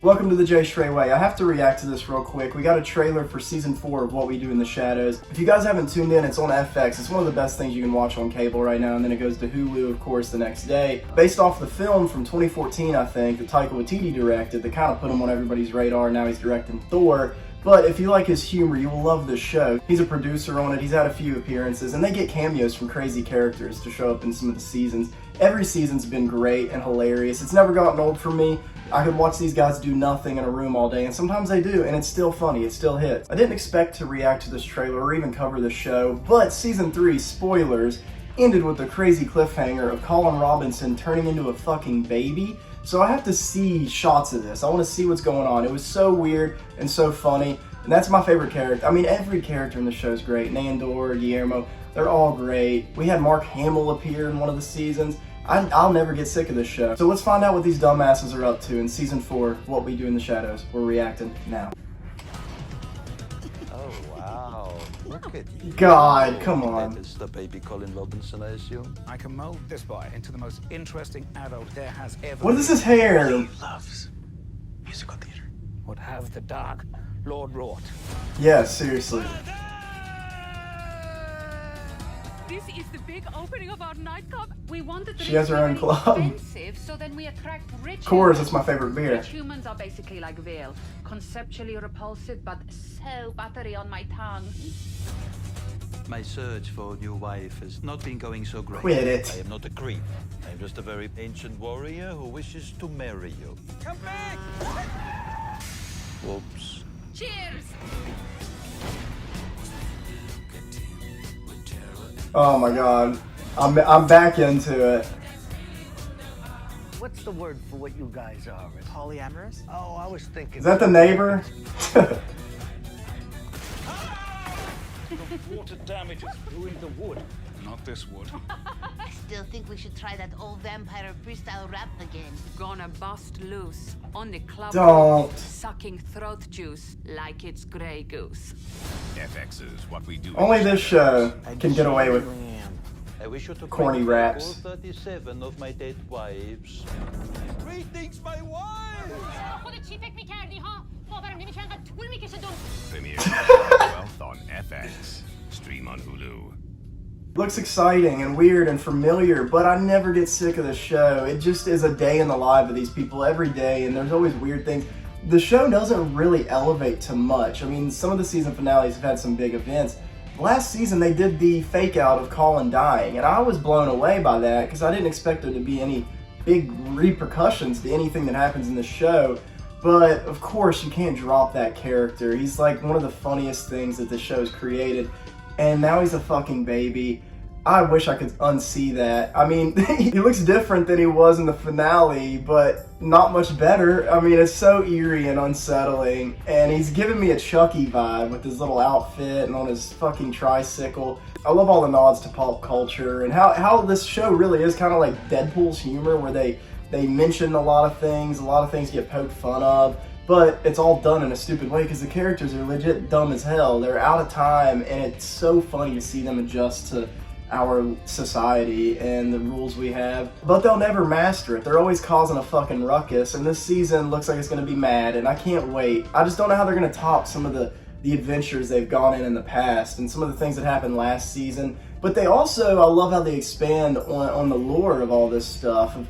Welcome to the Jay Stray Way. I have to react to this real quick. We got a trailer for season 4 of What We Do in the Shadows. If you guys haven't tuned in, it's on FX. It's one of the best things you can watch on cable right now, and then it goes to Hulu, of course, the next day. Based off the film from 2014, I think, that Taika Waititi directed, that kind of put him on everybody's radar. Now he's directing Thor. But if you like his humor, you will love this show. He's a producer on it, he's had a few appearances, and they get cameos from crazy characters to show up in some of the seasons. Every season's been great and hilarious. It's never gotten old for me. I could watch these guys do nothing in a room all day, and sometimes they do, and it's still funny, it still hits. I didn't expect to react to this trailer or even cover the show, but season 3, spoilers, ended with the crazy cliffhanger of Colin Robinson turning into a fucking baby. So I have to see shots of this. I want to see what's going on. It was so weird and so funny, and that's my favorite character. I mean, every character in the show is great. Nandor, Guillermo, they're all great. We had Mark Hamill appear in one of the seasons. I'll never get sick of this show. So let's find out what these dumbasses are up to in season 4, What We Do in the Shadows. We're reacting now. Oh wow, look at you. God, come on. It's the baby Colin Robinson, I assume. I can mold this boy into the most interesting adult there has ever What is his hair? He loves musical theater. would have the dark Lord wrought. Yeah, seriously. This is the big opening of our nightclub. We wanted to She has her own club. expensive, so then we attract rich. Of course, it's my favorite beer. Rich humans are basically like veal, conceptually repulsive, but so buttery on my tongue. My search for a new wife has not been going so great. Quit it. I am not a creep. I'm just a very ancient warrior who wishes to marry you. Come back! Whoops. Cheers! Oh my god. I'm back into it. What's the word for what you guys are? Polyamorous? Oh, I was thinking. Is that the neighbor? Water damage has ruined the wood. Not this wood. I still think we should try that old vampire freestyle rap again. Gonna bust loose on the club. Don't. Sucking throat juice like it's Grey Goose. FX is What We Do. Only this show can get away with I wish you to corny bring back raps. all 37 of my dead wives. Greetings, my wife! Premiere 12th on FX. Stream on Hulu. Looks exciting and weird and familiar, but I never get sick of the show. It just is a day in the life of these people every day, and there's always weird things. The show doesn't really elevate to much. I mean, some of the season finales have had some big events. Last season, they did the fake out of Colin dying, and I was blown away by that because I didn't expect there to be any big repercussions to anything that happens in the show. But of course, you can't drop that character. He's like one of the funniest things that the show's created, and now he's a fucking baby. I wish I could unsee that. I mean, he looks different than he was in the finale, but not much better. I mean, it's so eerie and unsettling, and he's giving me a Chucky vibe with his little outfit and on his fucking tricycle. I love all the nods to pop culture and how this show really is kind of like Deadpool's humor, where they mention a lot of things get poked fun of, but it's all done in a stupid way because the characters are legit dumb as hell. They're out of time, and it's so funny to see them adjust to our society and the rules we have, but they'll never master it. They're always causing a fucking ruckus, and this season looks like it's going to be mad, and I can't wait. I just don't know how they're going to top some of the adventures they've gone in the past and some of the things that happened last season. But they also, I love how they expand on the lore of all this stuff, of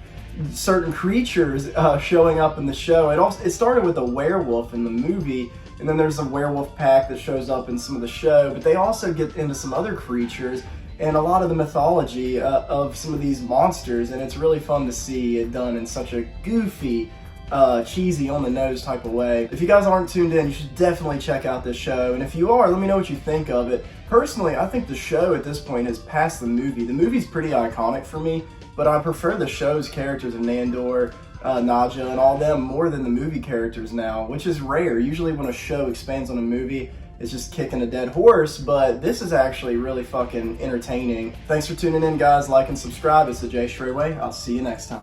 certain creatures showing up in the show. It started with a werewolf in the movie, and then there's a werewolf pack that shows up in some of the show, but they also get into some other creatures and a lot of the mythology of some of these monsters, and it's really fun to see it done in such a goofy, cheesy, on-the-nose type of way. If you guys aren't tuned in, you should definitely check out this show, and if you are, let me know what you think of it. Personally, I think the show at this point has passed the movie. The movie's pretty iconic for me, but I prefer the show's characters of Nandor, Naja, and all them more than the movie characters now, which is rare. Usually when a show expands on a movie, it's just kicking a dead horse, but this is actually really fucking entertaining. Thanks for tuning in, guys. Like and subscribe. It's the Jay Stray Way. I'll see you next time.